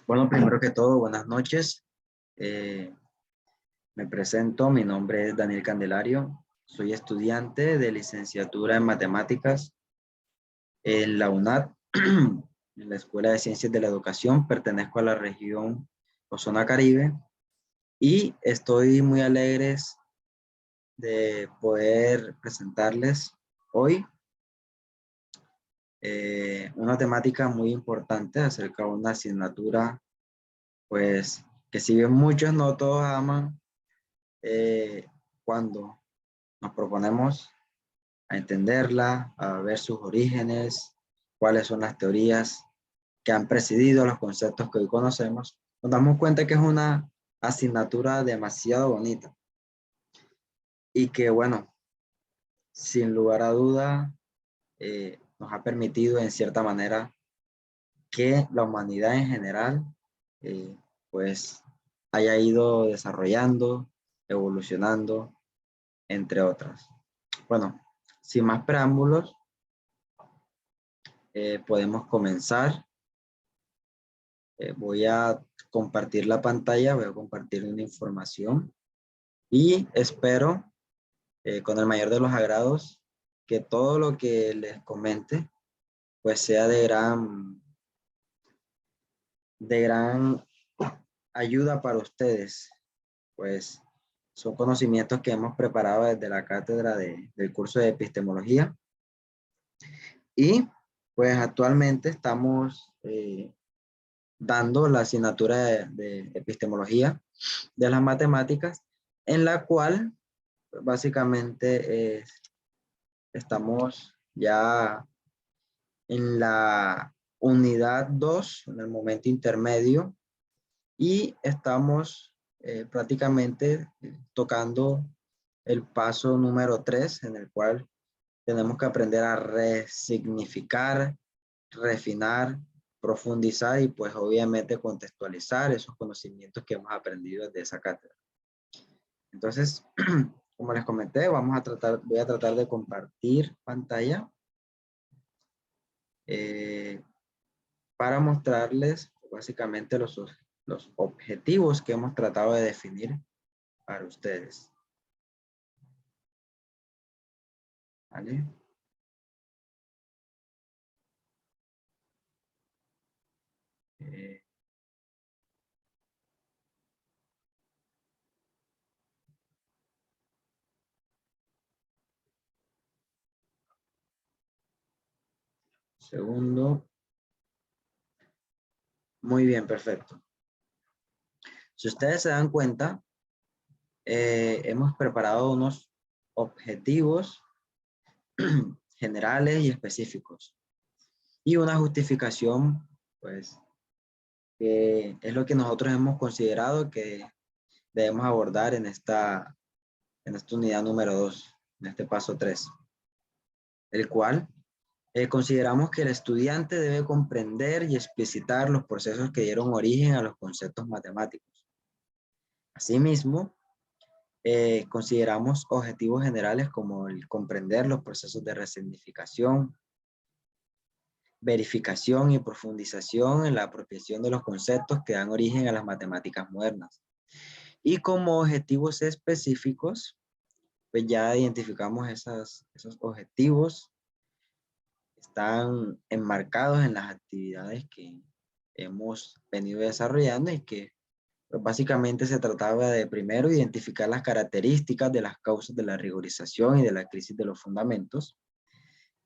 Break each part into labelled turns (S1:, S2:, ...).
S1: Bueno, primero que todo, buenas noches. Eh, Me presento, mi nombre es Daniel Candelario. Soy estudiante de licenciatura en matemáticas en la UNAD, en la Escuela de Ciencias de la Educación. Pertenezco a la región o zona Caribe y estoy muy alegre de poder presentarles hoy una temática muy importante acerca de una asignatura, pues, que si bien muchos no todos aman, cuando nos proponemos a entenderla, a ver sus orígenes, cuáles son las teorías que han presidido los conceptos que hoy conocemos, nos damos cuenta que es una asignatura demasiado bonita y que, bueno, sin lugar a duda, nos ha permitido en cierta manera que la humanidad en general, eh, pues, haya ido desarrollando, evolucionando, entre otras. Bueno, sin más preámbulos, podemos comenzar. Voy a compartir la pantalla, voy a compartir una información y espero con el mayor de los agrados que todo lo que les comente pues sea de gran ayuda para ustedes, pues son conocimientos que hemos preparado desde la cátedra del curso de epistemología y pues actualmente estamos dando la asignatura de epistemología de las matemáticas, en la cual pues, básicamente estamos ya en la unidad 2 en el momento intermedio, y estamos prácticamente tocando el paso número 3, en el cual tenemos que aprender a resignificar, refinar, profundizar y pues obviamente contextualizar esos conocimientos que hemos aprendido desde esa cátedra. Entonces, como les comenté, voy a tratar de compartir pantalla eh, para mostrarles básicamente los objetivos que hemos tratado de definir para ustedes. ¿Vale? Eh, Segundo. Muy bien, perfecto. Si ustedes se dan cuenta, hemos preparado unos objetivos generales y específicos y una justificación, pues, que es lo que nosotros hemos considerado que debemos abordar en esta unidad número 2, en este paso 3, el cual consideramos que el estudiante debe comprender y explicitar los procesos que dieron origen a los conceptos matemáticos. Asimismo, consideramos objetivos generales como el comprender los procesos de resignificación, verificación y profundización en la apropiación de los conceptos que dan origen a las matemáticas modernas. Y como objetivos específicos, pues ya identificamos esos objetivos, están enmarcados en las actividades que hemos venido desarrollando y que pues básicamente se trataba de primero identificar las características de las causas de la rigorización y de la crisis de los fundamentos,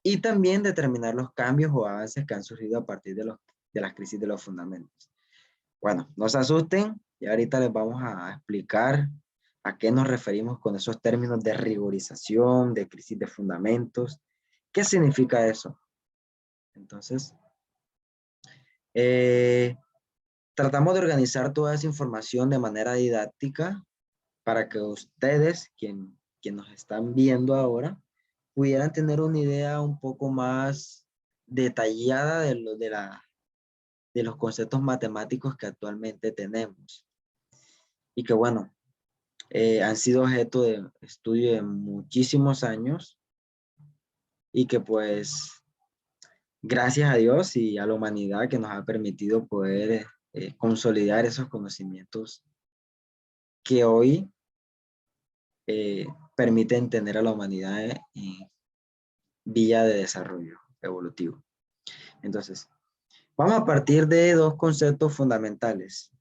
S1: y también determinar los cambios o avances que han surgido a partir de las crisis de los fundamentos. Bueno, no se asusten, y ahorita les vamos a explicar a qué nos referimos con esos términos de rigorización, de crisis de fundamentos. ¿Qué significa eso? Entonces, eh, tratamos de organizar toda esa información de manera didáctica para que ustedes, quien nos están viendo ahora, pudieran tener una idea un poco más detallada de los conceptos matemáticos que actualmente tenemos. Y que bueno, han sido objeto de estudio de muchísimos años y que pues gracias a Dios y a la humanidad que nos ha permitido poder consolidar esos conocimientos que hoy permiten tener a la humanidad en vía de desarrollo evolutivo. Entonces, vamos a partir de dos conceptos fundamentales.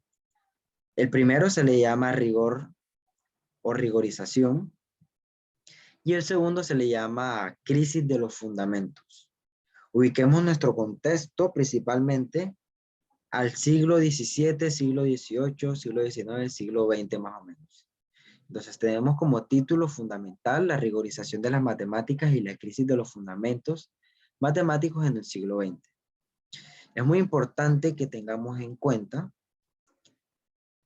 S1: El primero se le llama rigor o rigorización y el segundo se le llama crisis de los fundamentos. Ubiquemos nuestro contexto principalmente al siglo XVII, siglo XVIII, siglo XIX, siglo XX más o menos. Entonces tenemos como título fundamental la rigorización de las matemáticas y la crisis de los fundamentos matemáticos en el siglo XX. Es muy importante que tengamos en cuenta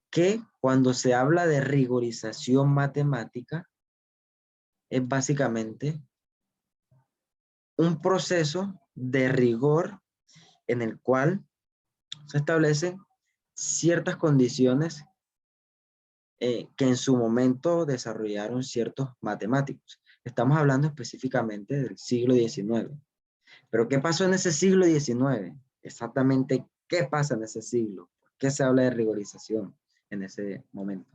S1: que cuando se habla de rigorización matemática, es básicamente un proceso de rigor en el cual se establecen ciertas condiciones que en su momento desarrollaron ciertos matemáticos. Estamos hablando específicamente del siglo XIX. Pero ¿qué pasó en ese siglo XIX? Exactamente, ¿qué pasa en ese siglo? ¿Por qué se habla de rigorización en ese momento?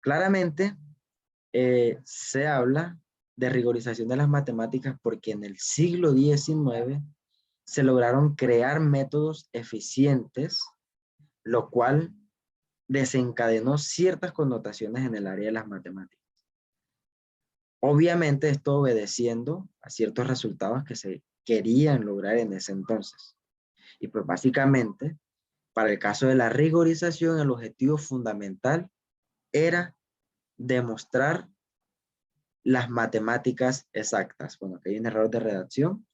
S1: Claramente, se habla de rigorización de las matemáticas porque en el siglo XIX se lograron crear métodos eficientes, lo cual desencadenó ciertas connotaciones en el área de las matemáticas. Obviamente esto obedeciendo a ciertos resultados que se querían lograr en ese entonces. Y pues básicamente, para el caso de la rigorización, el objetivo fundamental era demostrar las matemáticas exactas. Bueno, aquí hay un error de redacción,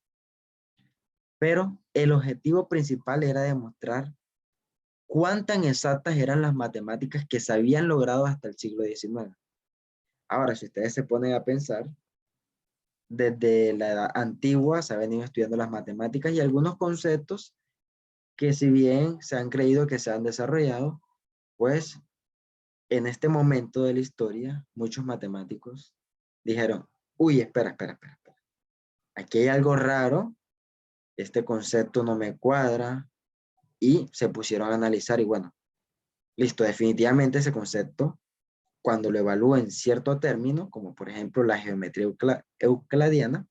S1: pero el objetivo principal era demostrar cuán tan exactas eran las matemáticas que se habían logrado hasta el siglo XIX. Ahora, si ustedes se ponen a pensar, desde la edad antigua se han venido estudiando las matemáticas y algunos conceptos que si bien se han creído que se han desarrollado, pues en este momento de la historia, muchos matemáticos dijeron, uy, espera. Aquí hay algo raro, este concepto no me cuadra, y se pusieron a analizar y bueno, listo, definitivamente ese concepto, cuando lo evalúen cierto término, como por ejemplo la geometría euclidiana,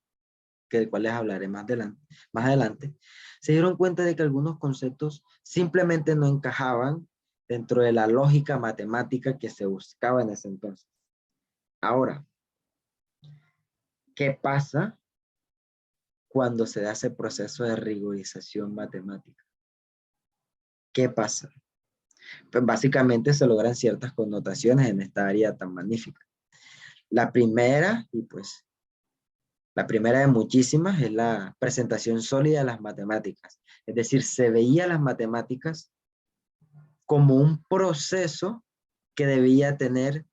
S1: que del cual les hablaré más adelante, se dieron cuenta de que algunos conceptos simplemente no encajaban dentro de la lógica matemática que se buscaba en ese entonces. Ahora, ¿qué pasa cuando se da ese proceso de rigorización matemática? ¿Qué pasa? Pues básicamente se logran ciertas connotaciones en esta área tan magnífica. La primera, y pues la primera de muchísimas, es la presentación sólida de las matemáticas. Es decir, se veía las matemáticas como un proceso que debía tener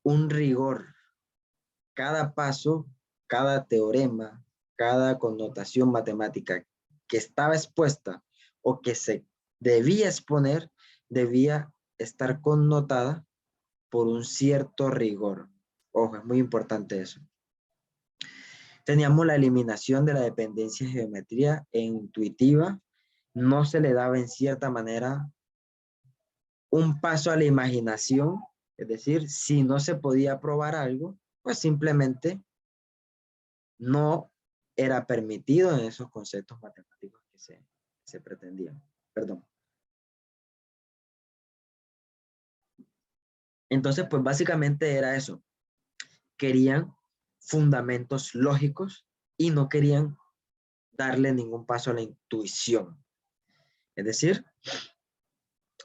S1: un rigor. Cada paso, cada teorema, cada connotación matemática que estaba expuesta o que se debía exponer, debía estar connotada por un cierto rigor. Ojo, es muy importante eso. Teníamos la eliminación de la dependencia de geometría e intuitiva. No se le daba en cierta manera un paso a la imaginación, es decir, si no se podía probar algo, pues simplemente no era permitido en esos conceptos matemáticos que se pretendían. Perdón. Entonces, pues básicamente era eso. Querían fundamentos lógicos y no querían darle ningún paso a la intuición. Es decir,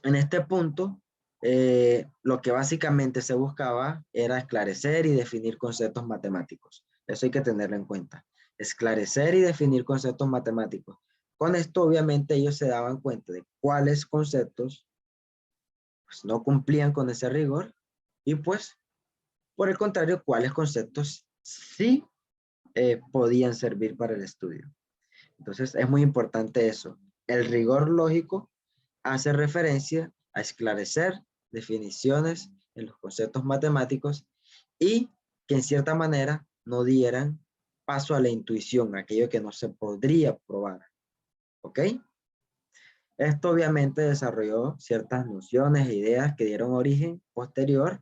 S1: en este punto, lo que básicamente se buscaba era esclarecer y definir conceptos matemáticos. Eso hay que tenerlo en cuenta. Esclarecer y definir conceptos matemáticos. Con esto, obviamente, ellos se daban cuenta de cuáles conceptos pues, no cumplían con ese rigor y, pues, por el contrario, cuáles conceptos sí podían servir para el estudio. Entonces, es muy importante eso. El rigor lógico hace referencia a esclarecer definiciones en los conceptos matemáticos y que en cierta manera no dieran paso a la intuición, aquello que no se podría probar. ¿Ok? Esto obviamente desarrolló ciertas nociones e ideas que dieron origen posterior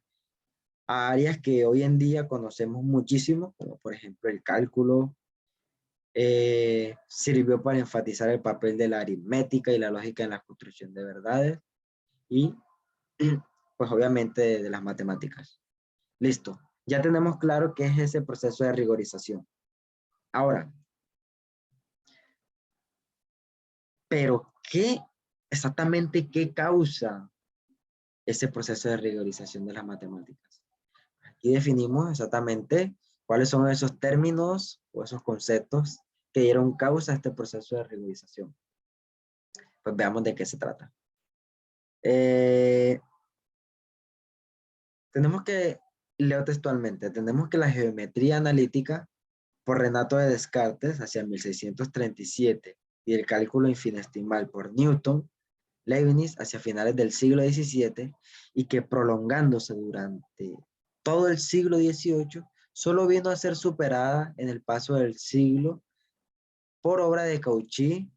S1: a áreas que hoy en día conocemos muchísimo, como por ejemplo el cálculo. Sirvió para enfatizar el papel de la aritmética y la lógica en la construcción de verdades y pues obviamente de las matemáticas. Listo, ya tenemos claro qué es ese proceso de rigorización. Ahora, pero exactamente qué causa ese proceso de rigorización de las matemáticas? Aquí definimos exactamente cuáles son esos términos o esos conceptos que dieron causa a este proceso de rigorización. Pues veamos de qué se trata. Tenemos que, leo textualmente, tenemos que la geometría analítica por Renato de Descartes hacia 1637 y el cálculo infinitesimal por Newton, Leibniz hacia finales del siglo XVII y que prolongándose durante todo el siglo XVIII, solo vino a ser superada en el paso del siglo por obra de Cauchy,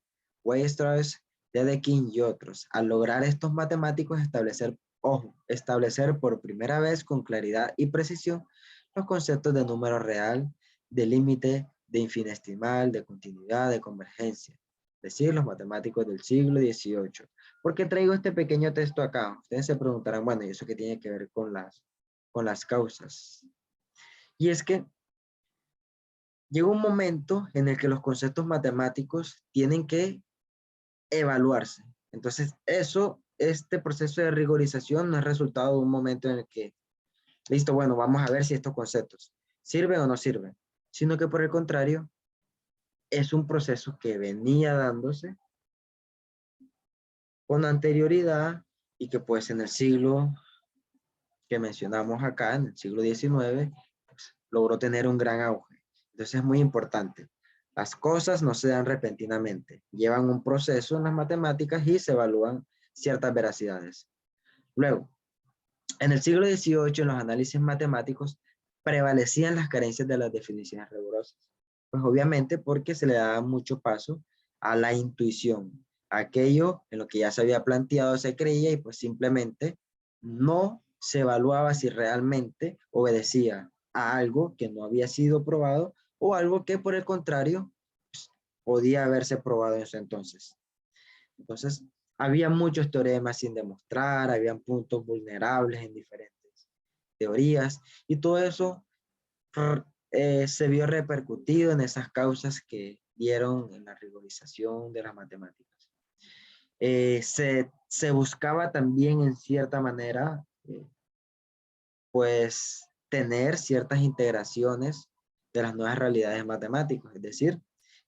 S1: Weierstrass, Dedekind y otros, al lograr estos matemáticos establecer por primera vez con claridad y precisión los conceptos de número real, de límite, de infinitesimal, de continuidad, de convergencia, es decir, los matemáticos del siglo XVIII. ¿Por qué traigo este pequeño texto acá? Ustedes se preguntarán, bueno, ¿y eso qué tiene que ver con las causas? Y es que llega un momento en el que los conceptos matemáticos tienen que evaluarse. Entonces, este proceso de rigorización no es resultado de un momento en el que, listo, bueno, vamos a ver si estos conceptos sirven o no sirven, sino que por el contrario, es un proceso que venía dándose con anterioridad y que pues en el siglo que mencionamos acá, en el siglo XIX, pues, logró tener un gran auge. Entonces es muy importante. Las cosas no se dan repentinamente, llevan un proceso en las matemáticas y se evalúan ciertas veracidades. Luego, en el siglo XVIII, en los análisis matemáticos, prevalecían las carencias de las definiciones rigurosas. Pues obviamente porque se le daba mucho paso a la intuición, aquello en lo que ya se había planteado se creía y pues simplemente no se evaluaba si realmente obedecía a algo que no había sido probado o algo que por el contrario pues, podía haberse probado en ese entonces. Entonces, había muchos teoremas sin demostrar, habían puntos vulnerables en diferentes teorías y todo eso se vio repercutido en esas causas que dieron en la rigorización de las matemáticas. Se buscaba también en cierta manera, pues, tener ciertas integraciones de las nuevas realidades matemáticas, es decir,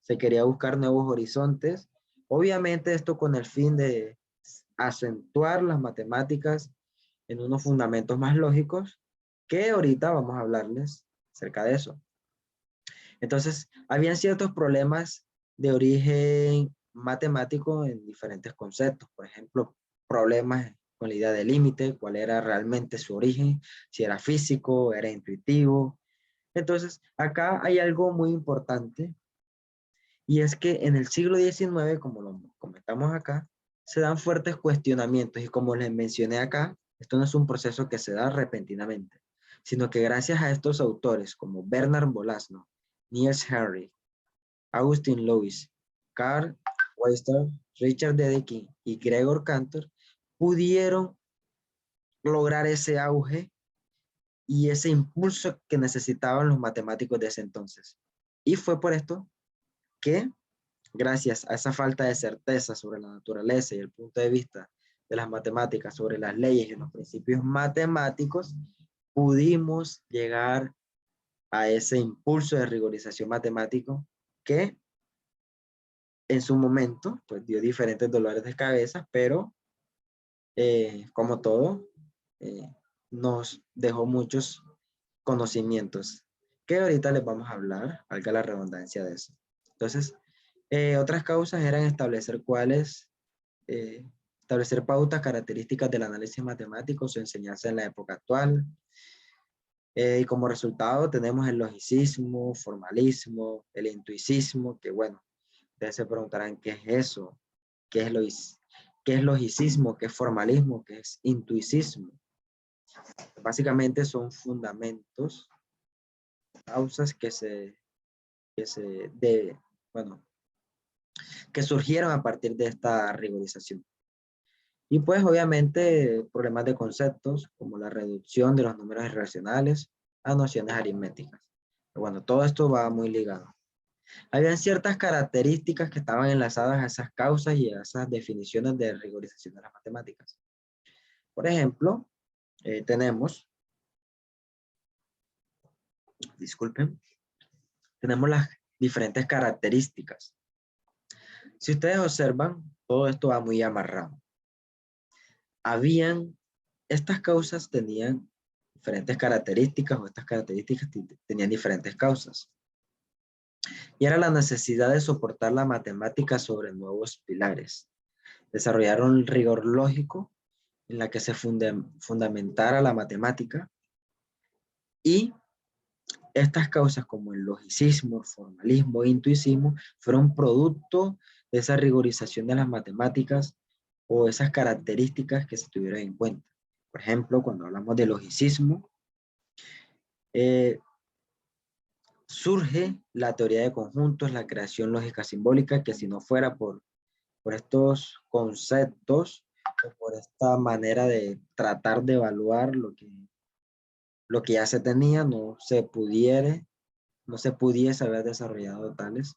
S1: se quería buscar nuevos horizontes, obviamente esto con el fin de acentuar las matemáticas en unos fundamentos más lógicos, que ahorita vamos a hablarles acerca de eso. Entonces, habían ciertos problemas de origen matemático en diferentes conceptos, por ejemplo, problemas con la idea de límite, cuál era realmente su origen, si era físico, era intuitivo. Entonces, acá hay algo muy importante y es que en el siglo XIX, como lo comentamos acá, se dan fuertes cuestionamientos y como les mencioné acá, esto no es un proceso que se da repentinamente, sino que gracias a estos autores como Bernard Bolzano, Niels Henry, Augustin Louis, Carl Weierstrass, Richard Dedekind y Gregor Cantor, pudieron lograr ese auge y ese impulso que necesitaban los matemáticos de ese entonces. Y fue por esto que gracias a esa falta de certeza sobre la naturaleza y el punto de vista de las matemáticas, sobre las leyes y los principios matemáticos, pudimos llegar a ese impulso de rigorización matemático que en su momento pues dio diferentes dolores de cabeza, pero como todo, eh, nos dejó muchos conocimientos que ahorita les vamos a hablar, valga la redundancia de eso. Entonces, otras causas eran establecer pautas características del análisis matemático, su enseñanza en la época actual, Y como resultado tenemos el logicismo, formalismo, el intuicismo, que bueno, ustedes se preguntarán qué es eso, qué es, qué es logicismo, qué es formalismo, qué es intuicismo. Básicamente son fundamentos, causas bueno, que surgieron a partir de esta rigorización. Y pues obviamente problemas de conceptos como la reducción de los números irracionales a nociones aritméticas. Pero bueno, todo esto va muy ligado. Habían ciertas características que estaban enlazadas a esas causas y a esas definiciones de rigorización de las matemáticas. Por ejemplo, tenemos las diferentes características. Si ustedes observan, todo esto va muy amarrado. Estas causas tenían diferentes características o estas características tenían diferentes causas. Y era la necesidad de soportar la matemática sobre nuevos pilares. Desarrollaron el rigor lógico en la que se fundamentara la matemática y estas causas como el logicismo, el formalismo e intuicismo fueron producto de esa rigorización de las matemáticas o esas características que se tuvieron en cuenta. Por ejemplo, cuando hablamos de logicismo, surge la teoría de conjuntos, la creación lógica simbólica, que si no fuera por estos conceptos o por esta manera de tratar de evaluar lo que ya se tenía, no se pudiese haber desarrollado tales.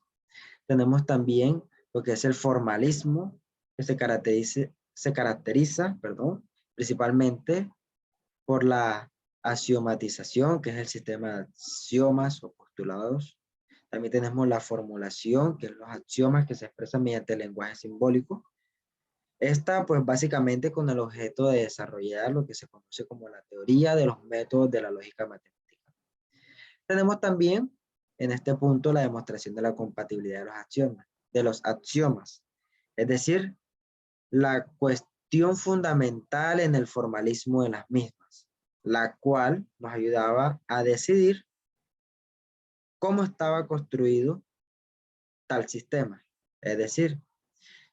S1: Tenemos también lo que es el formalismo, que se caracteriza, principalmente por la axiomatización, que es el sistema de axiomas o postulados. También tenemos la formulación, que es los axiomas que se expresan mediante el lenguaje simbólico. Esta, pues básicamente con el objeto de desarrollar lo que se conoce como la teoría de los métodos de la lógica matemática. Tenemos también en este punto la demostración de la compatibilidad de los axiomas. Es decir, la cuestión fundamental en el formalismo de las mismas, la cual nos ayudaba a decidir cómo estaba construido tal sistema. Es decir,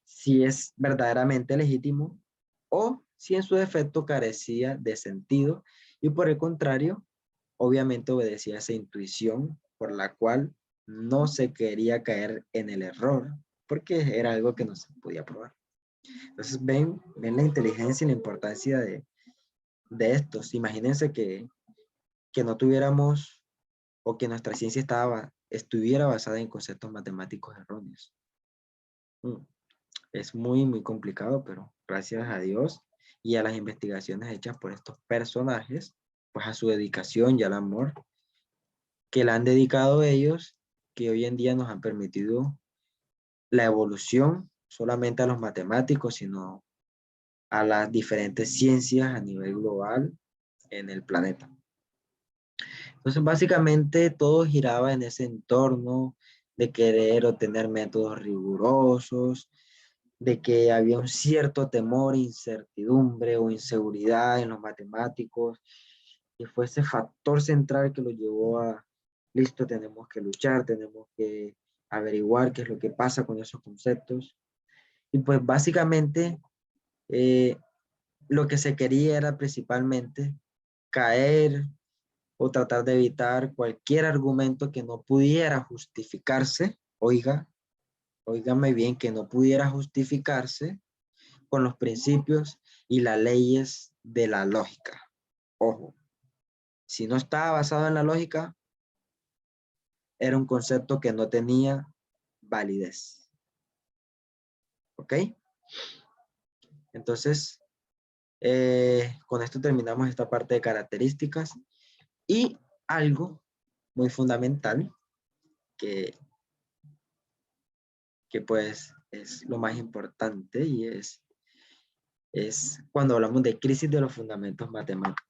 S1: si es verdaderamente legítimo o si en su defecto carecía de sentido y por el contrario, obviamente obedecía a esa intuición por la cual no se quería caer en el error porque era algo que no se podía probar. Entonces ven la inteligencia y la importancia de estos. Imagínense que no tuviéramos o que nuestra ciencia estuviera basada en conceptos matemáticos erróneos. Es muy, muy complicado, pero gracias a Dios y a las investigaciones hechas por estos personajes, pues a su dedicación y al amor que le han dedicado ellos, que hoy en día nos han permitido la evolución solamente a los matemáticos, sino a las diferentes ciencias a nivel global en el planeta. Entonces, básicamente todo giraba en ese entorno de querer obtener métodos rigurosos, de que había un cierto temor, incertidumbre o inseguridad en los matemáticos, que fue ese factor central que lo llevó a, listo, tenemos que luchar, tenemos que averiguar qué es lo que pasa con esos conceptos. Y pues básicamente lo que se quería era principalmente caer o tratar de evitar cualquier argumento que no pudiera justificarse, óigame bien, que no pudiera justificarse con los principios y las leyes de la lógica. Ojo, si no estaba basado en la lógica, era un concepto que no tenía validez. ¿Ok? Entonces, con esto terminamos esta parte de características y algo muy fundamental que pues es lo más importante y es cuando hablamos de crisis de los fundamentos matemáticos.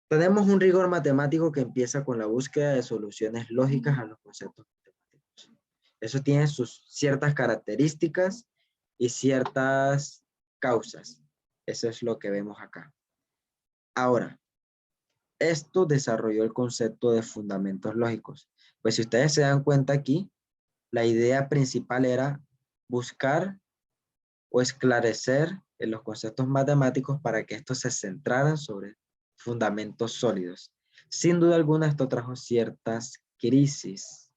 S1: Tenemos un rigor matemático que empieza con la búsqueda de soluciones lógicas a los conceptos matemáticos. Eso tiene sus ciertas características y ciertas causas. Eso es lo que vemos acá. Ahora, esto desarrolló el concepto de fundamentos lógicos. Pues si ustedes se dan cuenta aquí, la idea principal era buscar o esclarecer en los conceptos matemáticos para que estos se centraran sobre fundamentos sólidos. Sin duda alguna, esto trajo ciertas crisis.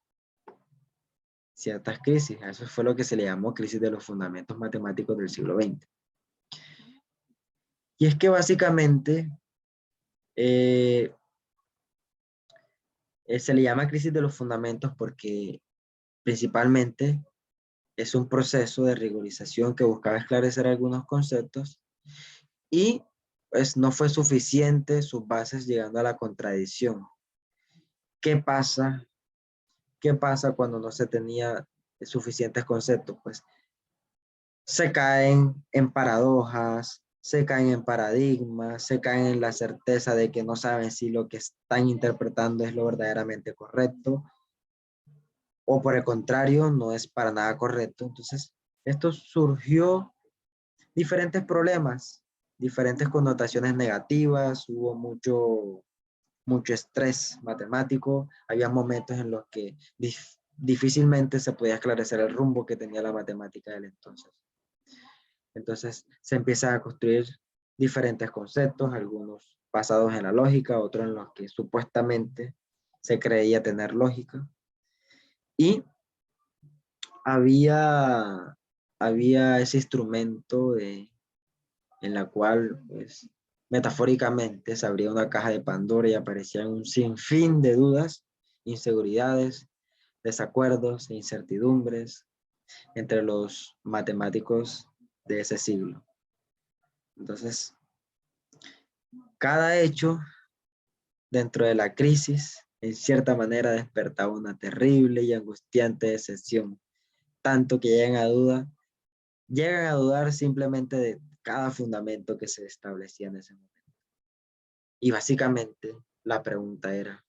S1: A eso fue lo que se le llamó crisis de los fundamentos matemáticos del siglo XX. Y es que básicamente se le llama crisis de los fundamentos porque principalmente es un proceso de rigorización que buscaba esclarecer algunos conceptos y pues no fue suficiente sus bases llegando a la contradicción. ¿Qué pasa? ¿Qué pasa cuando no se tenía suficientes conceptos? Pues se caen en paradojas, se caen en paradigmas, se caen en la certeza de que no saben si lo que están interpretando es lo verdaderamente correcto, o por el contrario, no es para nada correcto. Entonces, esto surgió diferentes problemas, diferentes connotaciones negativas, hubo mucho estrés matemático, había momentos en los que difícilmente se podía esclarecer el rumbo que tenía la matemática del entonces. Entonces se empiezan a construir diferentes conceptos, algunos basados en la lógica, otros en los que supuestamente se creía tener lógica. Y había ese instrumento en la cual, pues, metafóricamente se abría una caja de Pandora y aparecían un sinfín de dudas, inseguridades, desacuerdos e incertidumbres entre los matemáticos de ese siglo. Entonces, cada hecho dentro de la crisis, en cierta manera, despertaba una terrible y angustiante decepción, tanto que llegan a dudar simplemente de cada fundamento que se establecía en ese momento. Y básicamente la pregunta era,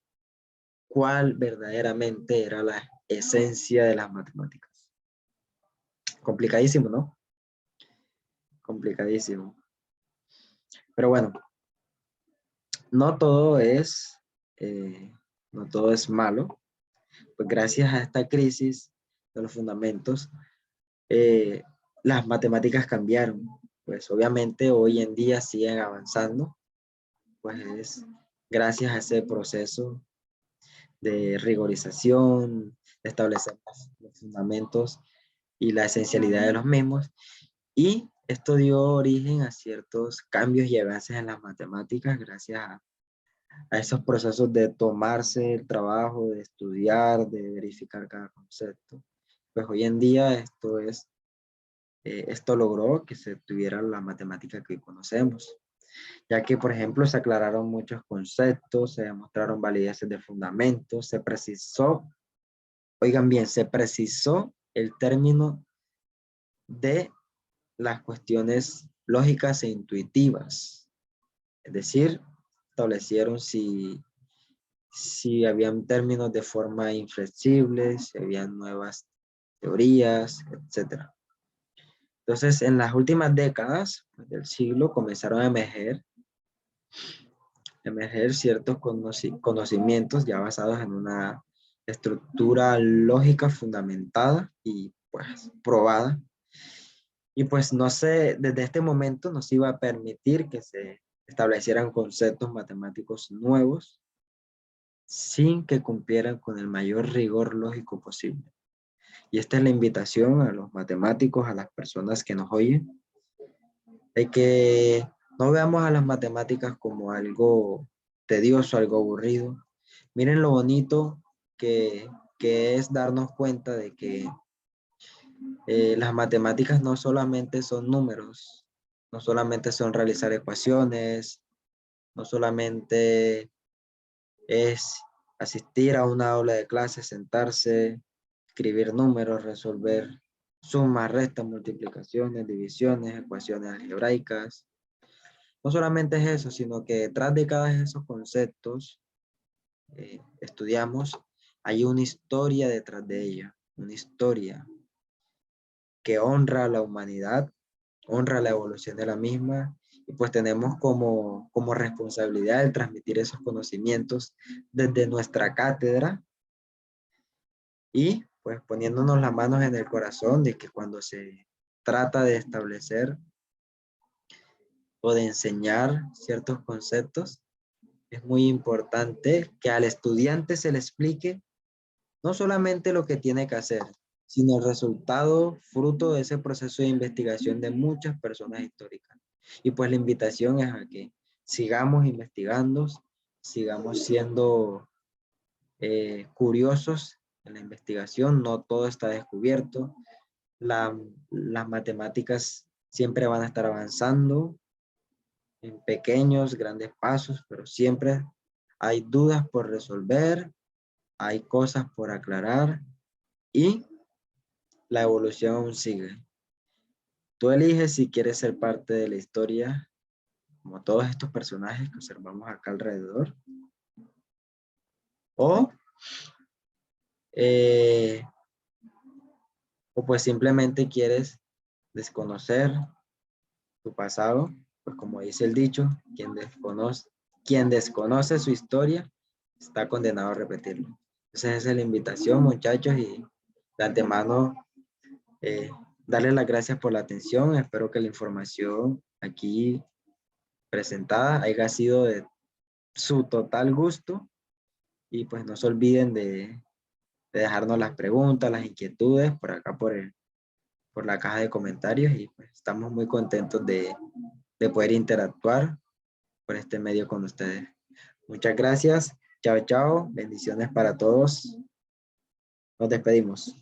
S1: ¿cuál verdaderamente era la esencia de las matemáticas? Complicadísimo, ¿no? Complicadísimo. Pero bueno, no todo es, no todo es malo. Pues gracias a esta crisis de los fundamentos, las matemáticas cambiaron. Pues obviamente hoy en día siguen avanzando, pues es gracias a ese proceso de rigorización, de establecer los fundamentos y la esencialidad de los mismos. Y esto dio origen a ciertos cambios y avances en las matemáticas gracias a esos procesos de tomarse el trabajo, de estudiar, de verificar cada concepto. Pues hoy en día esto logró que se tuviera la matemática que conocemos, ya que, por ejemplo, se aclararon muchos conceptos, se demostraron valideces de fundamentos, se precisó, oigan bien, se precisó el término de las cuestiones lógicas e intuitivas. Es decir, establecieron si habían términos de forma inflexible, si habían nuevas teorías, etc. Entonces, en las últimas décadas del siglo comenzaron a emerger ciertos conocimientos ya basados en una estructura lógica fundamentada y pues probada. Y pues no sé, desde este momento nos iba a permitir que se establecieran conceptos matemáticos nuevos sin que cumplieran con el mayor rigor lógico posible. Y esta es la invitación a los matemáticos, a las personas que nos oyen, de que no veamos a las matemáticas como algo tedioso, algo aburrido. Miren lo bonito que es darnos cuenta de que las matemáticas no solamente son números, no solamente son realizar ecuaciones, no solamente es asistir a una aula de clase, sentarse, escribir números, resolver sumas, restas, multiplicaciones, divisiones, ecuaciones algebraicas. No solamente es eso, sino que detrás de cada de esos conceptos estudiamos, hay una historia detrás de ella, una historia que honra a la humanidad, honra la evolución de la misma Y pues tenemos como responsabilidad el transmitir esos conocimientos desde nuestra cátedra y pues poniéndonos las manos en el corazón de que cuando se trata de establecer o de enseñar ciertos conceptos, es muy importante que al estudiante se le explique no solamente lo que tiene que hacer, sino el resultado fruto de ese proceso de investigación de muchas personas históricas. Y pues la invitación es a que sigamos investigando, sigamos siendo curiosos en la investigación, no todo está descubierto, las matemáticas siempre van a estar avanzando en pequeños, grandes pasos, pero siempre hay dudas por resolver, hay cosas por aclarar y la evolución aún sigue. Tú eliges si quieres ser parte de la historia, como todos estos personajes que observamos acá alrededor, o, eh, o pues simplemente quieres desconocer tu pasado, pues como dice el dicho, quien desconoce su historia está condenado a repetirlo. Entonces esa es la invitación, muchachos, y de antemano darles las gracias por la atención. Espero que la información aquí presentada haya sido de su total gusto y pues no se olviden de dejarnos las preguntas, las inquietudes por acá por la caja de comentarios y pues estamos muy contentos de poder interactuar por este medio con ustedes. Muchas gracias. Chao, chao. Bendiciones para todos. Nos despedimos.